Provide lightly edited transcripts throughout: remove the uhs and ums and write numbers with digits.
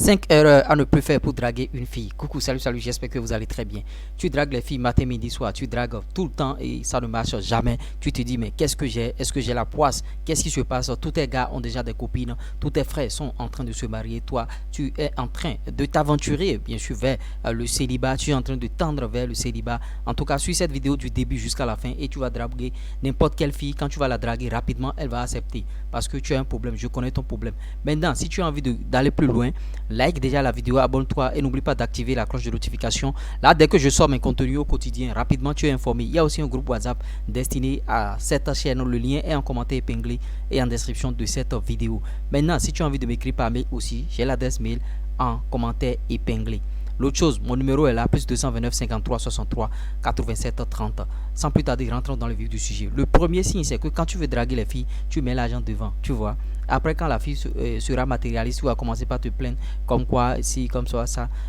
5 erreurs à ne plus faire pour draguer une fille. Coucou, salut, salut, j'espère que vous allez très bien. Tu dragues les filles matin, midi, soir, tu dragues tout le temps et ça ne marche jamais. Tu te dis, mais qu'est-ce que j'ai? Est-ce que j'ai la poisse? Qu'est-ce qui se passe? Tous tes gars ont déjà des copines, tous tes frères sont en train de se marier. Toi, tu es en train de t'aventurer, bien sûr, vers le célibat. Tu es en train de tendre vers le célibat. En tout cas, suis cette vidéo du début jusqu'à la fin et tu vas draguer n'importe quelle fille. Quand tu vas la draguer rapidement, elle va accepter parce que tu as un problème. Je connais ton problème. Maintenant, si tu as envie d'aller plus loin, like déjà la vidéo, abonne-toi et n'oublie pas d'activer la cloche de notification. Là, dès que je sors mes contenus au quotidien, rapidement tu es informé. Il y a aussi un groupe WhatsApp destiné à cette chaîne. Le lien est en commentaire épinglé et en description de cette vidéo. Maintenant, si tu as envie de m'écrire par mail aussi, j'ai l'adresse mail en commentaire épinglé. L'autre chose, mon numéro est là, plus 229 53 63 87 30. Sans plus tarder, rentrons dans le vif du sujet. Le premier signe, c'est que quand tu veux draguer les filles, tu mets l'argent devant, tu vois. Après, quand la fille sera matérialiste, tu vas commencer par te plaindre comme quoi, si, comme ça,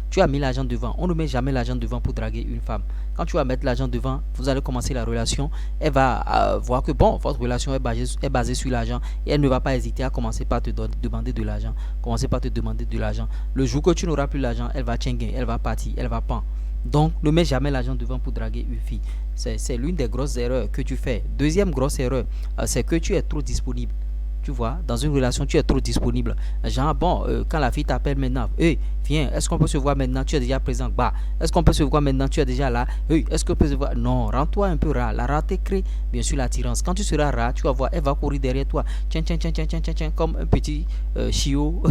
tu as mis l'argent devant. On ne met jamais l'argent devant pour draguer une femme. Quand tu vas mettre l'argent devant, vous allez commencer la relation. Elle va voir que bon, votre relation est basée sur l'argent et elle ne va pas hésiter à commencer par te demander de l'argent. Commencer par te demander de l'argent. Le jour que tu n'auras plus l'argent, elle va tchenguer, elle va partir, elle va pendre. Donc, ne mets jamais l'argent devant pour draguer une fille. C'est l'une des grosses erreurs que tu fais. Deuxième grosse erreur, c'est que tu es trop disponible. Tu vois, dans une relation, tu es trop disponible. Genre, bon, quand la fille t'appelle maintenant, hey, viens, est-ce qu'on peut se voir maintenant? Tu es déjà présent. Bah, est-ce qu'on peut se voir maintenant? Tu es déjà là. Hey, est-ce qu'on peut se voir? Non, rends-toi un peu rare. La rareté crée, bien sûr, l'attirance. Quand tu seras rare, tu vas voir, elle va courir derrière toi. Tiens, tiens, tiens, tiens, tiens, tiens, tiens, comme un petit chiot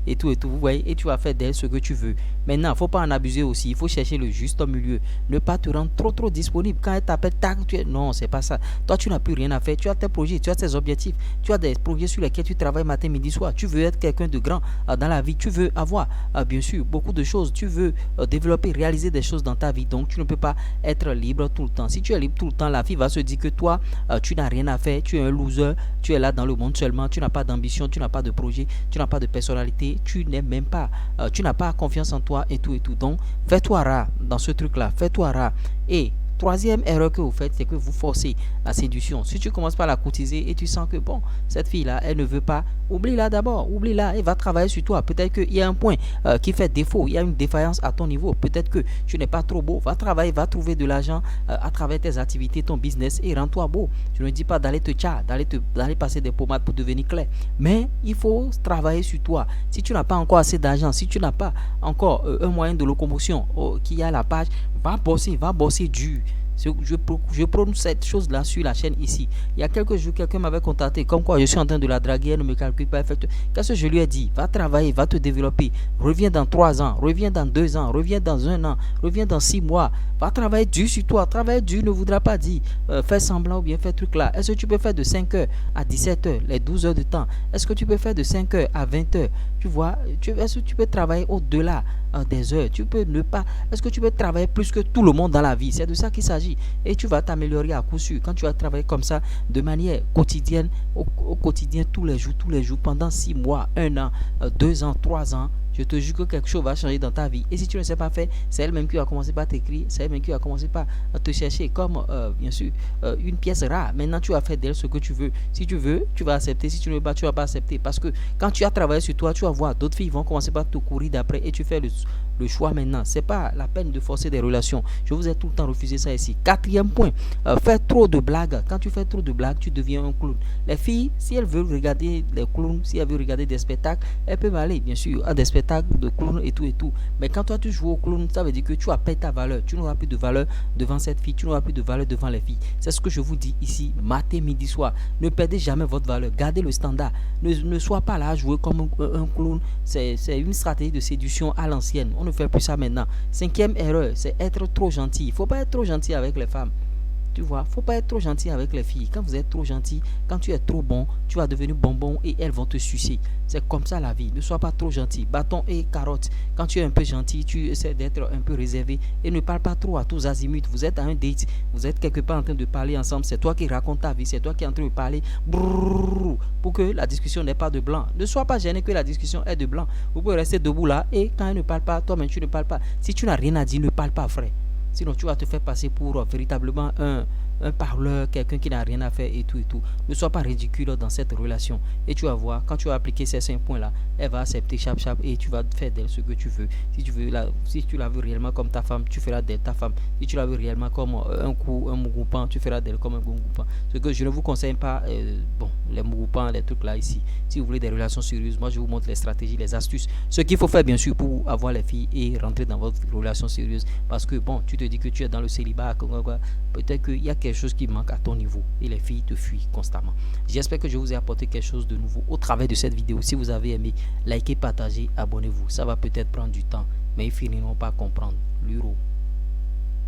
et tout, vous voyez, et tu vas faire d'elle ce que tu veux. Maintenant, il ne faut pas en abuser aussi. Il faut chercher le juste milieu. Ne pas te rendre trop disponible. Quand elle t'appelle, tac, non, c'est pas ça. Toi, tu n'as plus rien à faire. Tu as tes projets, tu as tes objectifs, tu as des projets sur lesquels tu travailles matin, midi, soir. Tu veux être quelqu'un de grand dans la vie. Tu veux avoir, bien sûr, beaucoup de choses. Tu veux développer, réaliser des choses dans ta vie. Donc, tu ne peux pas être libre tout le temps. Si tu es libre tout le temps, la fille va se dire que toi, tu n'as rien à faire. Tu es un loser. Tu es là dans le monde seulement. Tu n'as pas d'ambition. Tu n'as pas de projet. Tu n'as pas de personnalité. Tu n'es même pas, tu n'as pas confiance en toi et tout et tout. Donc, fais-toi rare dans ce truc-là. Fais-toi rare. Et troisième erreur que vous faites, c'est que vous forcez la séduction. Si tu commences par la courtiser et tu sens que bon, cette fille-là, elle ne veut pas, oublie-la d'abord, oublie-la, elle va travailler sur toi. Peut-être qu'il y a un point qui fait défaut, il y a une défaillance à ton niveau. Peut-être que tu n'es pas trop beau, va travailler, va trouver de l'argent à travers tes activités, ton business et rends-toi beau. Je ne dis pas d'aller te tcha, d'aller passer des pommades pour devenir clair. Mais il faut travailler sur toi. Si tu n'as pas encore assez d'argent, si tu n'as pas encore un moyen de locomotion qui est à la page, va bosser dur. Je prononce cette chose-là sur la chaîne ici. Il y a quelques jours, quelqu'un m'avait contacté comme quoi je suis en train de la draguer, elle ne me calcule pas. Qu'est-ce que je lui ai dit? Va travailler, va te développer. Reviens dans 3 ans, reviens dans 2 ans, reviens dans 1 an, reviens dans 6 mois. Va travailler dur sur toi. Travailler dur ne voudra pas dire faire semblant ou bien faire truc là. Est-ce que tu peux faire de 5h à 17h, les 12 heures de temps? Est-ce que tu peux faire de 5h à 20h? Tu vois, est-ce que tu peux travailler au-delà des heures? Tu peux ne pas. Est-ce que tu peux travailler plus que tout le monde dans la vie? C'est de ça qu'il s'agit. Et tu vas t'améliorer à coup sûr quand tu vas travailler comme ça de manière quotidienne, au quotidien, tous les jours, pendant 6 mois, 1 an, 2 ans, 3 ans. Je te jure que quelque chose va changer dans ta vie. Et si tu ne sais pas faire, c'est elle-même qui va commencer par t'écrire, c'est elle-même qui va commencer par te chercher comme, bien sûr, une pièce rare. Maintenant, tu vas faire d'elle ce que tu veux. Si tu veux, tu vas accepter. Si tu ne veux pas, tu ne vas pas accepter. Parce que quand tu as travaillé sur toi, tu vas voir d'autres filles vont commencer par te courir d'après et tu fais le choix maintenant. C'est pas la peine de forcer des relations. Je vous ai tout le temps refusé ça ici. Quatrième point, faire trop de blagues. Quand tu fais trop de blagues, tu deviens un clown. Les filles, si elles veulent regarder les clowns, si elles veulent regarder des spectacles, elles peuvent aller, bien sûr, à des spectacles de clown et tout et tout. Mais quand toi tu joues au clown, ça veut dire que tu as perdu ta valeur. Tu n'auras plus de valeur devant cette fille, tu n'auras plus de valeur devant les filles. C'est ce que je vous dis ici, matin, midi, soir. Ne perdez jamais votre valeur. Gardez le standard. Ne sois pas là à jouer comme un clown. C'est une stratégie de séduction à l'ancienne. On ne fait plus ça maintenant. Cinquième erreur, c'est être trop gentil. Il ne faut pas être trop gentil avec les femmes. Tu vois, faut pas être trop gentil avec les filles. Quand vous êtes trop gentil, quand tu es trop bon, tu vas devenir bonbon et elles vont te sucer. C'est comme ça la vie. Ne sois pas trop gentil. Bâton et carotte. Quand tu es un peu gentil, tu essaies d'être un peu réservé et ne parle pas trop à tous azimuts. Vous êtes à un date, vous êtes quelque part en train de parler ensemble. C'est toi qui raconte ta vie, c'est toi qui es en train de parler pour que la discussion n'ait pas de blanc. Ne sois pas gêné que la discussion ait de blanc. Vous pouvez rester debout là et quand elle ne parle pas, toi-même tu ne parles pas. Si tu n'as rien à dire, ne parle pas, frère. Sinon, tu vas te faire passer pour véritablement un parleur, quelqu'un qui n'a rien à faire et tout et tout. Ne sois pas ridicule dans cette relation. Et tu vas voir, quand tu vas appliquer ces 5 points-là, elle va accepter chap chap et tu vas faire d'elle ce que tu veux. Si tu la veux réellement comme ta femme, tu feras d'elle ta femme. Si tu la veux réellement comme un mougoupan, tu feras d'elle comme un mougoupan. Ce que je ne vous conseille pas, les mougoupan, les trucs là ici. Si vous voulez des relations sérieuses, moi je vous montre les stratégies, les astuces. Ce qu'il faut faire bien sûr pour avoir les filles et rentrer dans votre relation sérieuse. Parce que bon, tu te dis que tu es dans le célibat, peut-être qu'il y a quelque chose qui manque à ton niveau et les filles te fuient constamment. J'espère que je vous ai apporté quelque chose de nouveau au travers de cette vidéo. Si vous avez aimé, likez, partagez, abonnez-vous. Ça va peut-être prendre du temps, mais ils finiront par comprendre. L'euro.